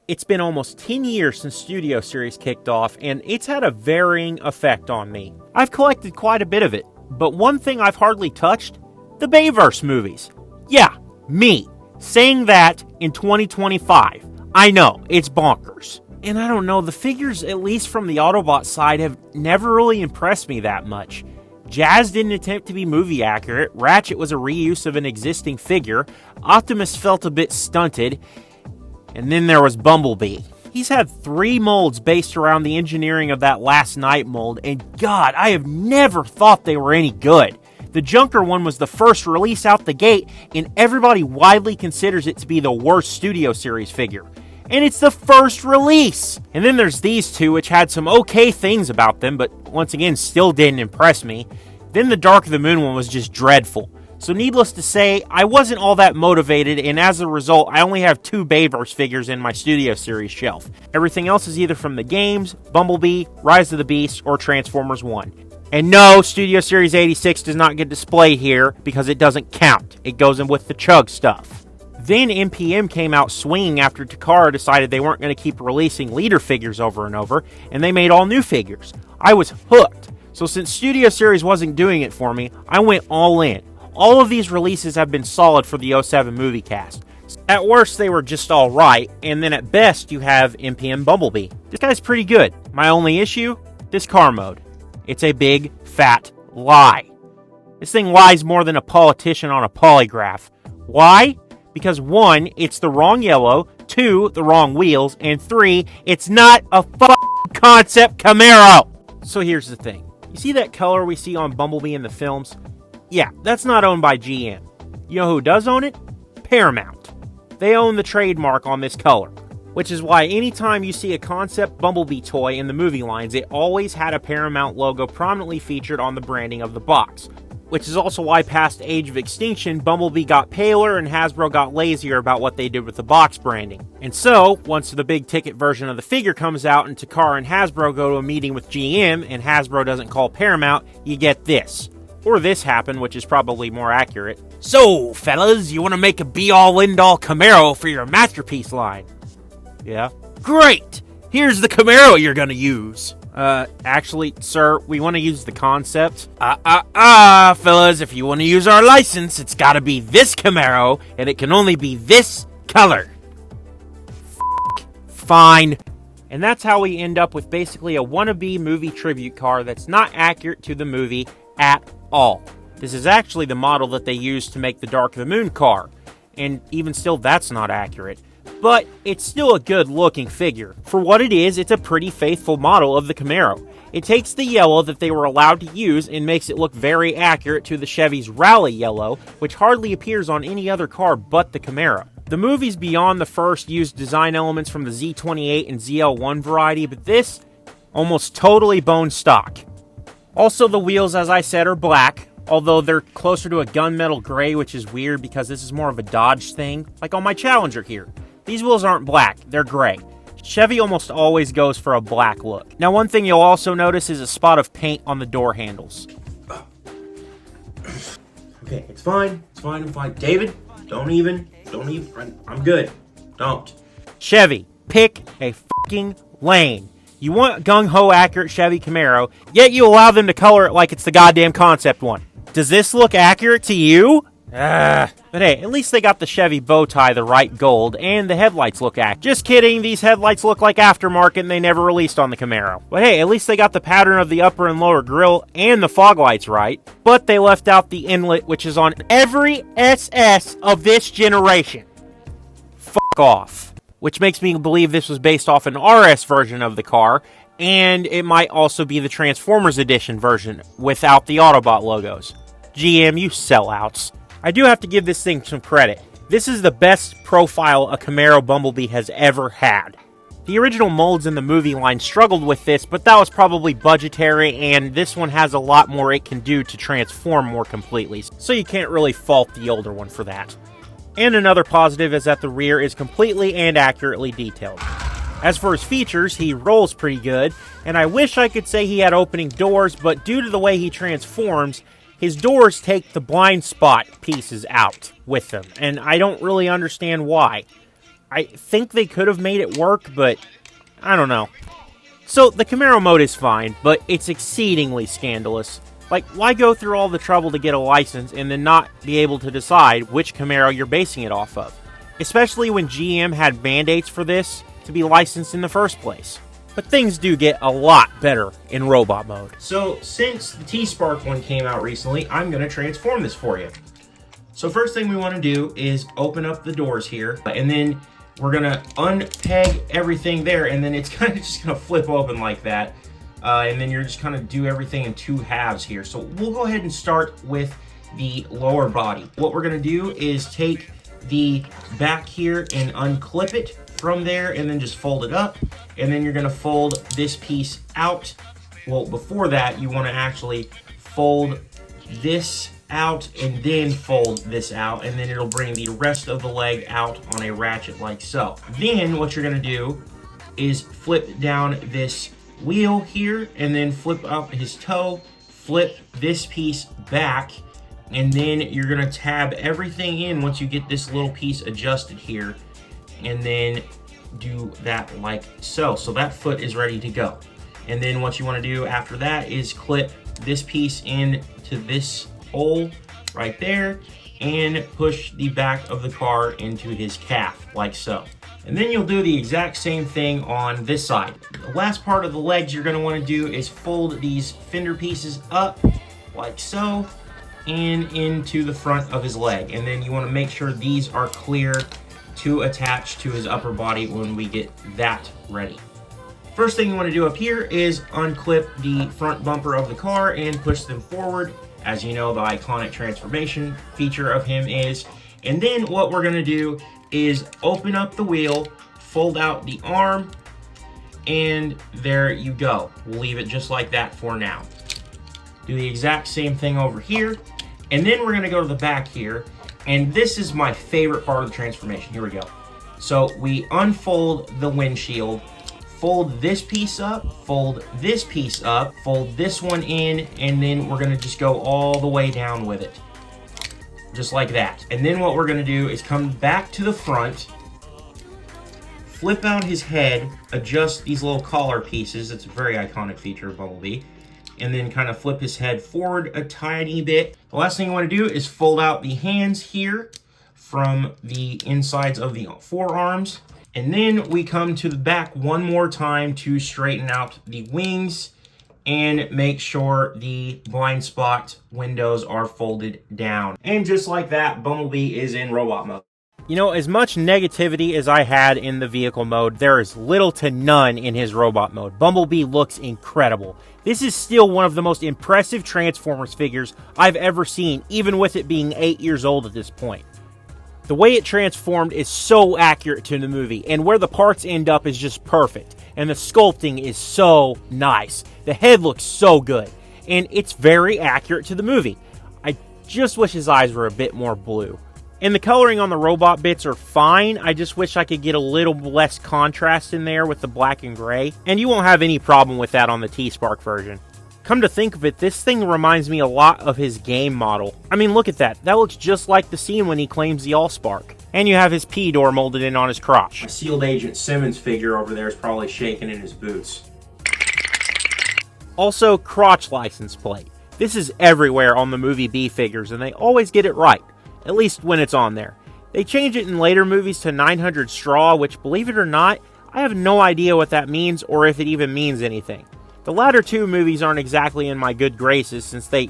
It's been almost 10 years since Studio Series kicked off, and it's had a varying effect on me. I've collected quite a bit of it, but one thing I've hardly touched, the Bayverse movies. Yeah, me, saying that in 2025. I know, it's bonkers. And I don't know, the figures, at least from the Autobot side, have never really impressed me that much. Jazz didn't attempt to be movie accurate, Ratchet was a reuse of an existing figure, Optimus felt a bit stunted, and then there was Bumblebee. He's had 3 molds based around the engineering of that Last Night mold, and God, I have never thought they were any good. The Junker one was the first release out the gate, and everybody widely considers it to be the worst Studio Series figure. And it's the first release! And then there's these two, which had some okay things about them, but once again, still didn't impress me. Then the Dark of the Moon one was just dreadful. So needless to say, I wasn't all that motivated, and as a result, I only have 2 Bayverse figures in my Studio Series shelf. Everything else is either from the games, Bumblebee, Rise of the Beast, or Transformers 1. And no, Studio Series 86 does not get displayed here, because it doesn't count. It goes in with the Chug stuff. Then MPM came out swinging after Takara decided they weren't going to keep releasing leader figures over and over, and they made all new figures. I was hooked. So since Studio Series wasn't doing it for me, I went all in. All of these releases have been solid for the 07 movie cast. At worst, they were just alright, and then at best, you have MPM Bumblebee. This guy's pretty good. My only issue? This car mode. It's a big, fat lie. This thing lies more than a politician on a polygraph. Why? Because 1, it's the wrong yellow, 2, the wrong wheels, and 3, it's not a concept Camaro! So here's the thing. You see that color we see on Bumblebee in the films? Yeah, that's not owned by GM. You know who does own it? Paramount. They own the trademark on this color, which is why anytime you see a concept Bumblebee toy in the movie lines, it always had a Paramount logo prominently featured on the branding of the box, which is also why past Age of Extinction, Bumblebee got paler and Hasbro got lazier about what they did with the box branding. And so, once the big ticket version of the figure comes out and Takara and Hasbro go to a meeting with GM and Hasbro doesn't call Paramount, you get this. Or this happened, which is probably more accurate. So, fellas, you want to make a be-all, end-all Camaro for your masterpiece line? Yeah. Great! Here's the Camaro you're gonna use. Actually, sir, we want to use the concept. Fellas, if you want to use our license, it's gotta be this Camaro, and it can only be this color. Fine. And that's how we end up with basically a wannabe movie tribute car that's not accurate to the movie at all. This is actually the model that they used to make the Dark of the Moon car, and even still that's not accurate. But it's still a good looking figure. For what it is, it's a pretty faithful model of the Camaro. It takes the yellow that they were allowed to use and makes it look very accurate to the Chevy's Rally yellow, which hardly appears on any other car but the Camaro. The movies beyond the first used design elements from the Z28 and ZL1 variety, but this, almost totally bone stock. Also, the wheels, as I said, are black, although they're closer to a gunmetal gray, which is weird because this is more of a Dodge thing, like on my Challenger here. These wheels aren't black, they're gray. Chevy almost always goes for a black look. Now, one thing you'll also notice is a spot of paint on the door handles. Okay, it's fine, I'm fine. David, don't even, I'm good. Don't. Chevy, pick a fucking lane. You want gung-ho accurate Chevy Camaro, yet you allow them to color it like it's the goddamn concept one. Does this look accurate to you? But hey, at least they got the Chevy bow tie the right gold, and the headlights look accurate. Just kidding, these headlights look like aftermarket and they never released on the Camaro. But hey, at least they got the pattern of the upper and lower grille and the fog lights right. But they left out the inlet, which is on every SS of this generation. Fuck off. Which makes me believe this was based off an RS version of the car, and it might also be the Transformers Edition version without the Autobot logos. GM, you sellouts. I do have to give this thing some credit. This is the best profile a Camaro Bumblebee has ever had. The original molds in the movie line struggled with this, but that was probably budgetary, and this one has a lot more it can do to transform more completely, so you can't really fault the older one for that. And another positive is that the rear is completely and accurately detailed. As for his features, he rolls pretty good, and I wish I could say he had opening doors, but due to the way he transforms, his doors take the blind spot pieces out with them, and I don't really understand why. I think they could have made it work, but I don't know. So, the Camaro mode is fine, but it's exceedingly scandalous. Like, why go through all the trouble to get a license and then not be able to decide which Camaro you're basing it off of? Especially when GM had mandates for this to be licensed in the first place. But things do get a lot better in robot mode. So, since the T-Spark one came out recently, I'm going to transform this for you. So first thing we want to do is open up the doors here, and then we're going to unpeg everything there, and then it's kind of just going to flip open like that. And then you're just kind of do everything in two halves here. So we'll go ahead and start with the lower body. What we're going to do is take the back here and unclip it from there, and then just fold it up, and then you're going to fold this piece out. Well, before that, you want to actually fold this out and then fold this out, and then it'll bring the rest of the leg out on a ratchet like so. Then what you're going to do is flip down this wheel here, and then flip up his toe, flip this piece back, and then you're going to tab everything in once you get this little piece adjusted here, and then do that like so. So that foot is ready to go. And then what you want to do after that is clip this piece into this hole right there and push the back of the car into his calf like so. And then you'll do the exact same thing on this side. The last part of the legs you're going to want to do is fold these fender pieces up like so and into the front of his leg. And then you want to make sure these are clear to attach to his upper body when we get that ready. First thing you want to do up here is unclip the front bumper of the car and push them forward. As you know, the iconic transformation feature of him is. And then what we're going to do is open up the wheel, fold out the arm, and there you go. We'll leave it just like that for now. Do the exact same thing over here. And then we're going to go to the back here. And this is my favorite part of the transformation. Here we go. So we unfold the windshield, fold this piece up, fold this piece up, fold this one in, and then we're going to just go all the way down with it. Just like that. And then what we're going to do is come back to the front, flip out his head, adjust these little collar pieces. It's a very iconic feature of Bumblebee. And then kind of flip his head forward a tiny bit. The last thing you want to do is fold out the hands here from the insides of the forearms. And then we come to the back one more time to straighten out the wings and make sure the blind spot windows are folded down. And just like that, Bumblebee is in robot mode. You know, as much negativity as I had in the vehicle mode, there is little to none in his robot mode. Bumblebee looks incredible. This is still one of the most impressive Transformers figures I've ever seen, even with it being 8 years old at this point. The way it transformed is so accurate to the movie, and where the parts end up is just perfect. And the sculpting is so nice. The head looks so good, and it's very accurate to the movie. I just wish his eyes were a bit more blue. And the coloring on the robot bits are fine. I just wish I could get a little less contrast in there with the black and gray. And you won't have any problem with that on the T-Spark version. Come to think of it, this thing reminds me a lot of his game model. I mean, look at that. That looks just like the scene when he claims the Allspark. And you have his P door molded in on his crotch. A Sealed Agent Simmons figure over there is probably shaking in his boots. Also, crotch license plate. This is everywhere on the movie B figures, and they always get it right. At least when it's on there. They change it in later movies to 900 straw, which, believe it or not, I have no idea what that means or if it even means anything. The latter two movies aren't exactly in my good graces since they,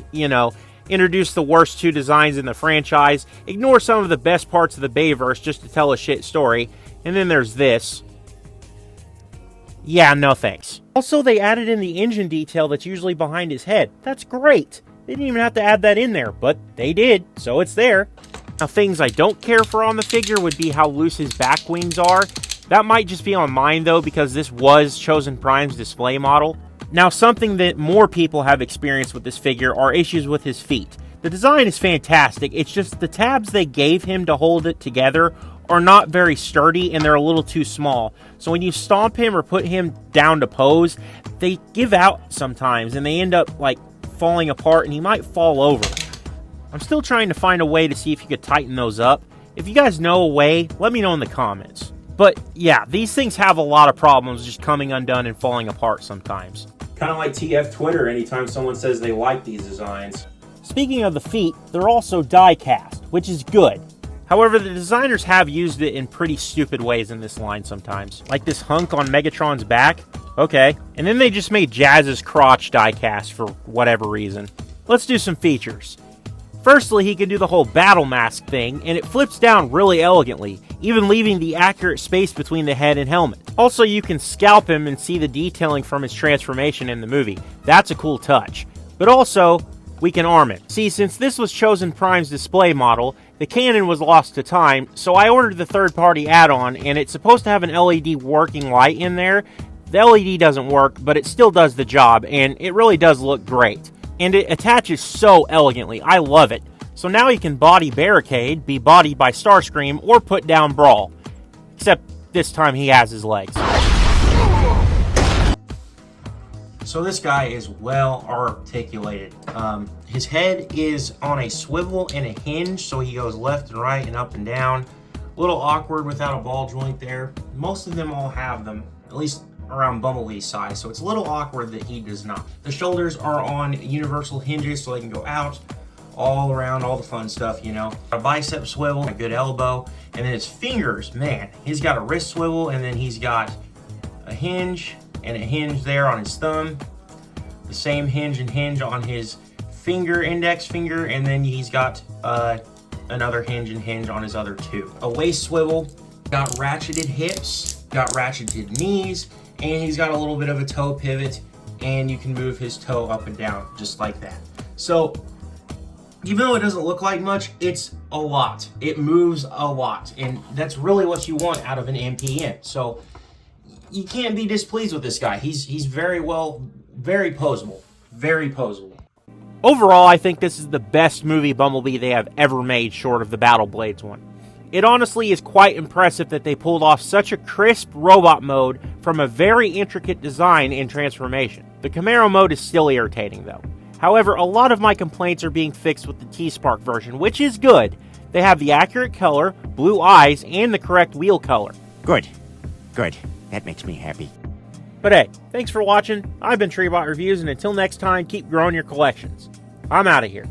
introduce the worst two designs in the franchise, ignore some of the best parts of the Bayverse just to tell a shit story, and then there's this. Yeah, no thanks. Also, they added in the engine detail that's usually behind his head. That's great. They didn't even have to add that in there, but they did, so it's there. Now, things I don't care for on the figure would be how loose his back wings are. That might just be on mine, though, because this was Chosen Prime's display model. Now, something that more people have experienced with this figure are issues with his feet. The design is fantastic, it's just the tabs they gave him to hold it together are not very sturdy and they're a little too small. So when you stomp him or put him down to pose, they give out sometimes and they end up like falling apart and he might fall over. I'm still trying to find a way to see if you could tighten those up. If you guys know a way, let me know in the comments. But yeah, these things have a lot of problems just coming undone and falling apart sometimes. Kind of like TF Twitter anytime someone says they like these designs. Speaking of the feet, they're also die cast, which is good. However, the designers have used it in pretty stupid ways in this line sometimes. Like this hunk on Megatron's back. Okay. And then they just made Jazz's crotch die cast for whatever reason. Let's do some features. Firstly, he can do the whole battle mask thing, and it flips down really elegantly, even leaving the accurate space between the head and helmet. Also, you can scalp him and see the detailing from his transformation in the movie. That's a cool touch. But also, we can arm it. See, since this was Chosen Prime's display model, the cannon was lost to time, so I ordered the third-party add-on, and it's supposed to have an LED working light in there. The LED doesn't work, but it still does the job, and it really does look great. And it attaches so elegantly. I love it. So now he can body Barricade, be bodied by Starscream, or put down Brawl. Except this time he has his legs. So this guy is well articulated. His head is on a swivel and a hinge, so he goes left and right and up and down. A little awkward without a ball joint there. Most of them all have them, at least around Bumblebee's size, so it's a little awkward that he does not. The shoulders are on universal hinges, so they can go out, all around, all the fun stuff, you know. A bicep swivel, a good elbow, and then his fingers, man, he's got a wrist swivel, and then he's got a hinge and a hinge there on his thumb, the same hinge and hinge on his finger, index finger, and then he's got another hinge and hinge on his other two. A waist swivel, got ratcheted hips, got ratcheted knees, and he's got a little bit of a toe pivot, and you can move his toe up and down just like that. So even though it doesn't look like much, it's a lot. It moves a lot, and that's really what you want out of an MPM. So you can't be displeased with this guy. He's very posable. Very posable. Overall, I think this is the best movie Bumblebee they have ever made, short of the Battle Blades one. It honestly is quite impressive that they pulled off such a crisp robot mode from a very intricate design and transformation. The CAMARO mode is still irritating though. However, a lot of my complaints are being fixed with the T-Spark version, which is good. They have the accurate color, blue eyes, and the correct wheel color. Good. Good. That makes me happy. But hey, thanks for watching. I've been Treebot Reviews, and until next time, keep growing your collections. I'm out of here.